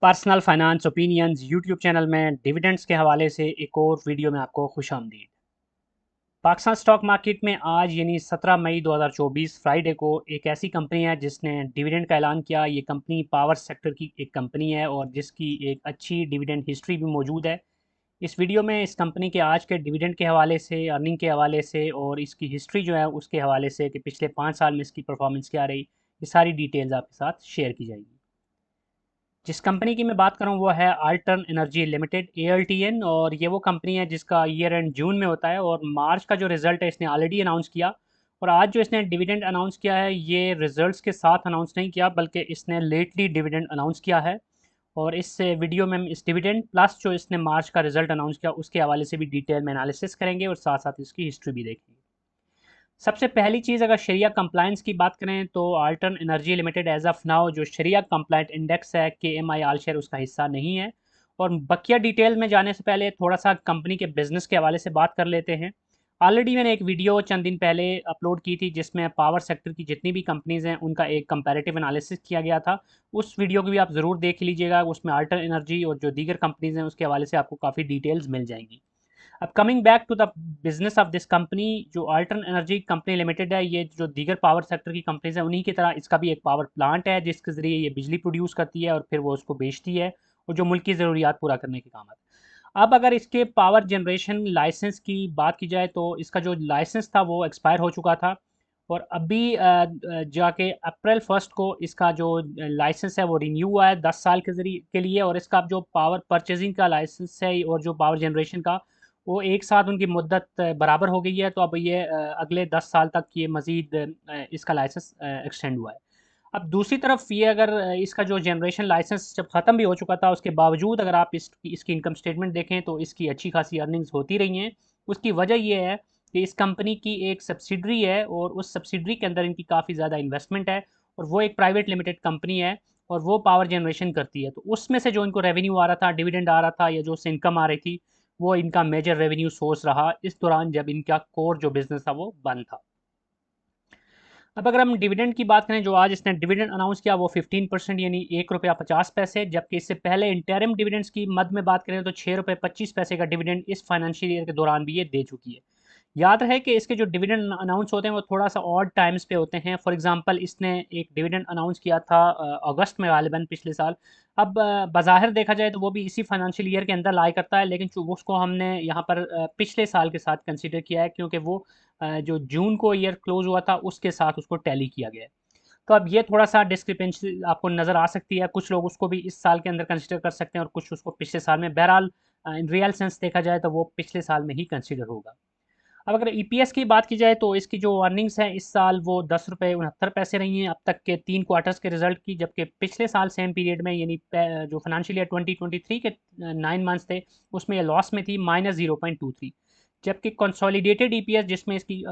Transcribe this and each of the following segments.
Personal finance opinions YouTube channel में dividends के हवाले से एक और वीडियो में आपको खुशामदीद। पाकिस्तान स्टॉक मार्केट में आज यानी 17 मई 2024 फ्राइडे को एक ऐसी कंपनी है जिसने डिविडेंड का ऐलान किया। ये कंपनी पावर सेक्टर की एक कंपनी है और जिसकी एक अच्छी डिविडेंड हिस्ट्री भी मौजूद है। इस वीडियो में इस कंपनी के आज के डिविडेंड के हवाले से, अर्निंग के हवाले से और इसकी हिस्ट्री जो है उसके हवाले से कि पिछले 5 साल में इसकी परफॉर्मेंस क्या रही, ये सारी डिटेल्स आपके साथ शेयर की जाएगी। जिस कंपनी की मैं बात कर रहा हूँ वो है अल्टर्न एनर्जी लिमिटेड ALTN, और ये वो कंपनी है जिसका ईयर एंड जून में होता है और मार्च का जो रिजल्ट है इसने ऑलरेडी अनाउंस किया। और आज जो इसने डिविडेंड अनाउंस किया है ये रिजल्ट्स के साथ अनाउंस नहीं किया बल्कि इसने लेटली डिविडेंड अनाउंस किया है। और इस वीडियो में हम इस डिविडेंड प्लस जो इसने मार्च का रिजल्ट अनाउंस किया उसके हवाले से भी डिटेल में एनालिसिस करेंगे और साथ साथ इसकी हिस्ट्री भी देखेंगे। सबसे पहली चीज़, अगर शरिया कंप्लायंस की बात करें तो Altern energy limited as of now जो शरिया कंप्लाइंट इंडेक्स है KMI आल शेयर उसका हिस्सा नहीं है। और बकिया डिटेल में जाने से पहले थोड़ा सा कंपनी के बिजनेस के हवाले से बात कर लेते हैं। ऑलरेडी मैंने एक वीडियो चंद दिन पहले अपलोड की थी जिसमें पावर सेक्टर की जितनी भी कंपनीज़ हैं उनका एक कंपैरेटिव एनालिसिस किया गया था। उस वीडियो को भी आप ज़रूर देख लीजिएगा, उसमें अल्टर्न एनर्जी और जो दीगर कंपनीज़ हैं उसके हवाले से आपको काफ़ी डिटेल्स मिल जाएंगी। अब coming back to the business of this company, जो अल्टर्न एनर्जी कंपनी लिमिटेड है ये जो दीगर पावर सेक्टर की कंपनीज हैं उन्हीं की तरह इसका भी एक पावर प्लांट है जिसके ज़रिए ये बिजली प्रोड्यूस करती है और फिर वो उसको बेचती है और जो मुल्क की ज़रूरियात पूरा करने के काम आती है। अब अगर इसके पावर जनरेशन लाइसेंस की बात की जाए तो इसका जो लाइसेंस था वो एक्सपायर हो चुका था और अभी जाके अप्रैल 1 को इसका जो लाइसेंस है वो रिन्यू हुआ है 10 साल के जरिए के लिए। और इसका जो पावर परचेजिंग का लाइसेंस है और जो पावर जनरेशन का वो एक साथ उनकी मुद्दत बराबर हो गई है। तो अब ये अगले 10 साल तक ये मज़ीद इसका लाइसेंस एक्सटेंड हुआ है। अब दूसरी तरफ ये अगर इसका जो जनरेशन लाइसेंस जब ख़त्म भी हो चुका था उसके बावजूद अगर आप इसकी इनकम स्टेटमेंट देखें तो इसकी अच्छी खासी अर्निंग्स होती रही हैं। उसकी वजह ये है कि इस कंपनी की एक सब्सिडरी है और उस सब्सिडरी के अंदर इनकी काफ़ी ज़्यादा इन्वेस्टमेंट है और वो एक प्राइवेट लिमिटेड कंपनी है और वो पावर जनरेशन करती है। तो उसमें से जो इनको रेवेन्यू आ रहा था, डिविडेंड आ रहा था या जो उससे इनकम आ रही थी, वो इनका मेजर रेवेन्यू सोर्स रहा इस दौरान जब इनका कोर जो बिजनेस था वो बंद था। अब अगर हम डिविडेंड की बात करें, जो आज इसने डिविडेंड अनाउंस किया वो 15% यानी ₹1.50, जबकि इससे पहले इंटरिम डिविडेंड्स की मद में बात करें तो ₹6.25 का डिविडेंड इस फाइनेंशियल ईयर के दौरान भी ये दे चुकी है। याद रहे कि इसके जो डिविडेंड अनाउंस होते हैं वो थोड़ा सा ऑड टाइम्स पे होते हैं। फॉर एग्जांपल इसने एक डिविडेंड अनाउंस किया था अगस्त में गालिबन पिछले साल। अब बज़ाहिर देखा जाए तो वो भी इसी फाइनेंशियल ईयर के अंदर लाई करता है, लेकिन उसको हमने यहाँ पर पिछले साल के साथ कंसिडर किया है क्योंकि वो जो जून को ईयर क्लोज हुआ था उसके साथ उसको टैली किया गया है। तो अब ये थोड़ा सा डिस्क्रिपेंसी आपको नज़र आ सकती है। कुछ लोग उसको भी इस साल के अंदर कंसिडर कर सकते हैं और कुछ उसको पिछले साल में। बहरहाल इन रियल सेंस देखा जाए तो वो पिछले साल में ही कंसिडर होगा। अब अगर EPS की बात की जाए तो इसकी जो अर्निंग्स हैं इस साल वो ₹10.69 रही हैं अब तक के 3 क्वार्टर्स के रिजल्ट की, जबकि पिछले साल सेम पीरियड में यानी जो फाइनेंशियल ईयर 2023 के 9 मंथ्स थे उसमें ये लॉस में थी -0.23। जबकि कंसोलिडेटेड EPS जिसमें इसकी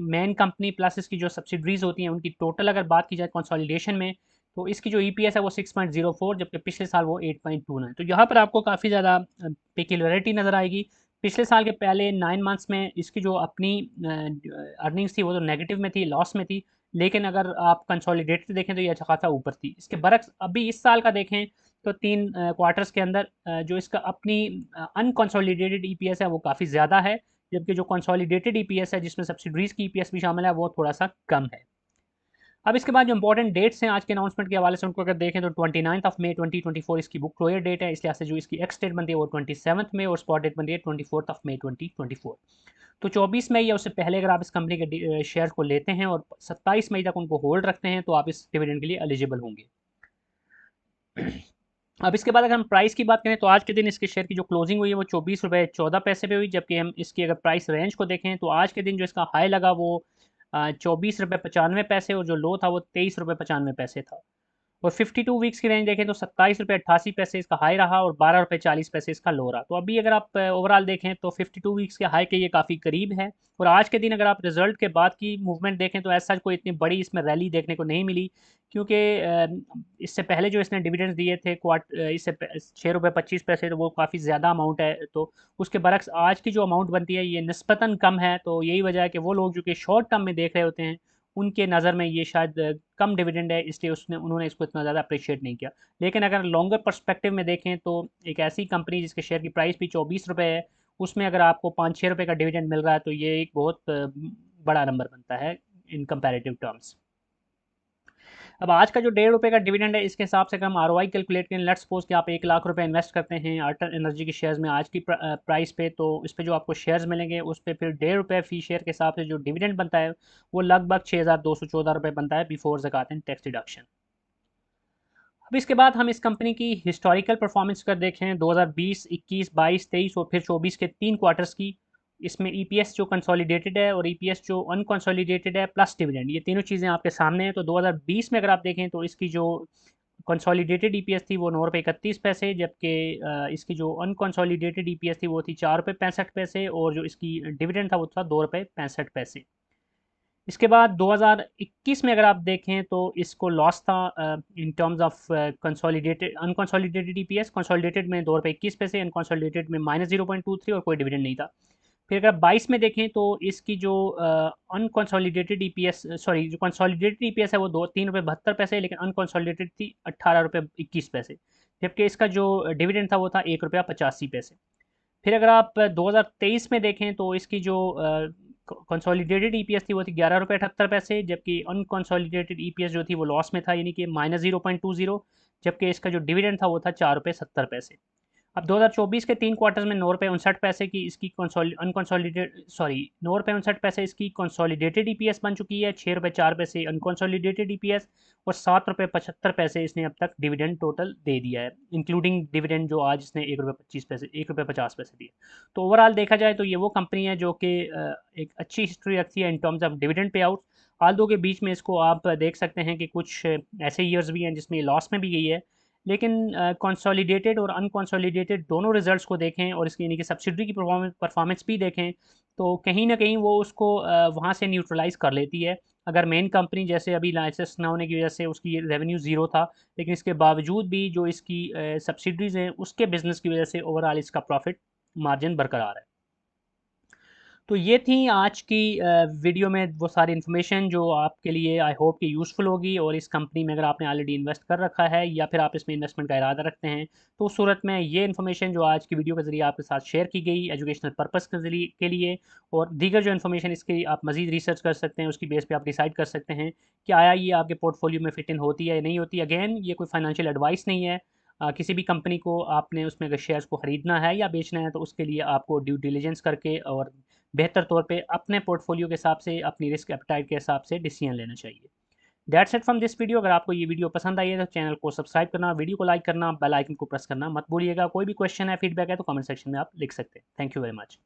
मेन कंपनी प्लस इसकी जो सब्सिडरीज होती हैं उनकी टोटल अगर बात की जाए कंसोलिडेशन में तो इसकी जो EPS है वो 6.04, जबकि पिछले साल वो 8.29। तो यहाँ पर आपको काफ़ी ज़्यादा पेक्यूलरिटी नज़र आएगी। पिछले साल के पहले 9 मंथ्स में इसकी जो अपनी अर्निंग्स थी वो तो नेगेटिव में थी, लॉस में थी, लेकिन अगर आप कंसोलिडेटेड देखें तो ये अच्छा खासा ऊपर थी। इसके बरक्स अभी इस साल का देखें तो 3 क्वार्टर्स के अंदर जो इसका अपनी अनकंसोलिडेटेड EPS है वो काफ़ी ज़्यादा है, जबकि जो कंसोलिडेटेड EPS है जिसमें सब्सिडरीज की EPS भी शामिल है वो थोड़ा सा कम है। अब इसके बाद जो इंपॉर्टेंट डेट्स हैं आज के अनाउंसमेंट के हवाले से उनको अगर देखें तो 29 मई 2024 इसकी बुक क्लोजर डेट है। इस लिहाज से जो इसकी एक्स डेट बनती है वो 27 मई और स्पॉट डेट बनती है 24 मई 2024। तो 24 मई या उससे पहले अगर आप इस कंपनी के शेयर को लेते हैं और 27 मई तक उनको होल्ड रखते हैं तो आप इस डिविडेंड के लिए एलिजिबल होंगे। अब इसके बाद अगर हम प्राइस की बात करें तो आज के दिन इसके शेयर की जो क्लोजिंग हुई है वो ₹24.14 पे हुई, जबकि हम इसकी अगर प्राइस रेंज को देखें तो आज के दिन जो इसका हाई लगा वो ₹24.95 और जो लो था वो ₹23.95 था। और 52 वीक्स की रेंज देखें तो ₹27.88 इसका हाई रहा और ₹12.40 इसका लो रहा। तो अभी अगर आप ओवरऑल देखें तो 52 वीक्स के हाई के ये काफ़ी करीब है। और आज के दिन अगर आप रिजल्ट के बाद की मूवमेंट देखें तो ऐसा कोई इतनी बड़ी इसमें रैली देखने को नहीं मिली, क्योंकि इससे पहले जो इसने डिविडेंड्स दिए थे इससे ₹6.25, तो वो काफ़ी ज़्यादा अमाउंट है। तो उसके बरक्स आज की जो अमाउंट बनती है ये निस्बतन कम है। तो यही वजह है कि वो लोग जो कि शॉर्ट टर्म में देख रहे होते हैं उनके नज़र में ये शायद कम डिविडेंड है, इसलिए उन्होंने इसको इतना ज़्यादा अप्रिशिएट नहीं किया। लेकिन अगर लॉन्गर पर्सपेक्टिव में देखें तो एक ऐसी कंपनी जिसके शेयर की प्राइस भी 24 रुपये है, उसमें अगर आपको 5-6 रुपये का डिविडेंड मिल रहा है तो ये एक बहुत बड़ा नंबर बनता है इन कंपैरेटिव टर्म्स। अब आज का जो 1.5 रुपये का डिविडेंड है, इसके हिसाब से अगर हम ROI कैलकुलेट करें, लेट्स सपोज कि आप 1 लाख रुपए इन्वेस्ट करते हैं अल्टर एनर्जी के शेयर्स में आज की प्राइस पे, तो इस पे जो आपको शेयर्स मिलेंगे उस पे फिर 1.5 रुपये फी शेयर के हिसाब से जो डिविडेंड बनता है वो लगभग 6,214 रुपये बनता है बिफोर ज़कात एंड टैक्स डिडक्शन। अब इसके बाद हम इस कंपनी की हिस्टोरिकल परफॉर्मेंस कर देखें 2020, 21, 22, 23 और फिर 24 के 3 क्वार्टर्स की। इसमें ईपीएस जो कंसोलिडेटेड है और ईपीएस जो अनकंसोलिडेटेड है प्लस डिविडेंड, ये तीनों चीज़ें आपके सामने हैं। तो 2020 में अगर आप देखें तो इसकी जो कंसोलिडेटेड ईपीएस थी वो 9 रुपये 31 पैसे, जबकि इसकी जो अनकंसोलिडेटेड ईपीएस थी वो थी 4 रुपये 65 पैसे, और जो इसकी डिविडेंड था वो था 2 रुपये 65 पैसे। इसके बाद 2021 में अगर आप देखें तो इसको लॉस था in terms of consolidated unconsolidated EPS. Consolidated में 2 रुपये 21 पैसे, अनकंसोलिडेटेड में -0.23 और कोई डिविडेंड नहीं था। फिर अगर 22 में देखें तो इसकी जो अनकंसोलिडेटेड ईपीएस सॉरी जो कंसोलिडेटेड ईपीएस है वो 3 रुपये 72 पैसे, लेकिन अनकंसोलिडेटेड थी 18 रुपये 21 पैसे, जबकि इसका जो डिविडेंड था वो था 1 रुपया 85 पैसे। फिर अगर आप 2023 में देखें तो इसकी जो कंसोलिडेटेड ईपीएस थी वो थी 11 रुपये 78 पैसे, जबकि अनकंसोलिडेटेड ईपीएस जो थी वो लॉस में था, यानी कि -0.20, जबकि इसका जो डिविडेंड था वो था 4 रुपये 70 पैसे। अब 2024 के 3 क्वार्टर्स में 9 रुपये 59 पैसे की इसकी अनकंसोलिडेटेड 9 रुपये 59 पैसे इसकी कंसोलिडेटेड ईपीएस बन चुकी है, 6 रुपये 4 पैसे अनकंसोलिडेटेड ईपीएस, और 7 रुपये 75 पैसे इसने अब तक डिविडेंड टोटल दे दिया है, इंक्लूडिंग डिविडेंड जो आज इसने 1 रुपये 25 पैसे 1 रुपये 50 पैसे दिए। तो ओवरऑल देखा जाए तो ये वो कंपनी है जो कि एक अच्छी हिस्ट्री रखती है in terms of dividend pay out. हाल दो के बीच में इसको आप देख सकते हैं कि कुछ ऐसे ईयर्स भी हैं जिसमें लॉस में भी गई है, लेकिन कंसोलिडेटेड और अनकंसोलिडेटेड दोनों रिजल्ट्स को देखें और इसकी यानी कि सब्सिडरी की परफॉर्मेंस भी देखें, तो कहीं ना कहीं वो उसको वहाँ से न्यूट्रलाइज कर लेती है। अगर मेन कंपनी जैसे अभी लाइसेंस ना होने की वजह से उसकी रेवेन्यू ज़ीरो था, लेकिन इसके बावजूद भी जो इसकी सब्सिडरीज हैं उसके बिजनेस की वजह से ओवरऑल इसका प्रॉफिट मार्जिन बरकरार है। तो ये थी आज की वीडियो में वो सारी इन्फॉर्मेशन जो आपके लिए आई होप कि यूज़फुल होगी। और इस कंपनी में अगर आपने ऑलरेडी इन्वेस्ट कर रखा है या फिर आप इसमें इन्वेस्टमेंट का इरादा रखते हैं, तो उस सूरत में ये इन्फॉर्मेशन जो आज की वीडियो के ज़रिए आपके साथ शेयर की गई एजुकेशनल पर्पज़ के लिए, और दीगर जो इन्फॉर्मेशन इसकी आप मज़ीद रिसर्च कर सकते हैं, उसकी बेस पर आप डिसाइड कर सकते हैं कि आया ये आपके पोर्टफोलियो में फिट इन होती है या नहीं होती। अगेन ये कोई फाइनेंशियल एडवाइस नहीं है। किसी भी कंपनी को आपने उसमें अगर शेयर्स को ख़रीदना है या बेचना है तो उसके लिए आपको ड्यू डिलिजेंस करके और बेहतर तौर पे अपने पोर्टफोलियो के हिसाब से अपनी रिस्क एपेटाइट के हिसाब से डिसीजन लेना चाहिए। That's it from this video. अगर आपको ये वीडियो पसंद आई है तो चैनल को सब्सक्राइब करना, वीडियो को लाइक करना, बेल आइकन को प्रेस करना मत भूलिएगा। कोई भी क्वेश्चन है, फीडबैक है तो कमेंट सेक्शन में आप लिख सकते हैं। Thank you very much.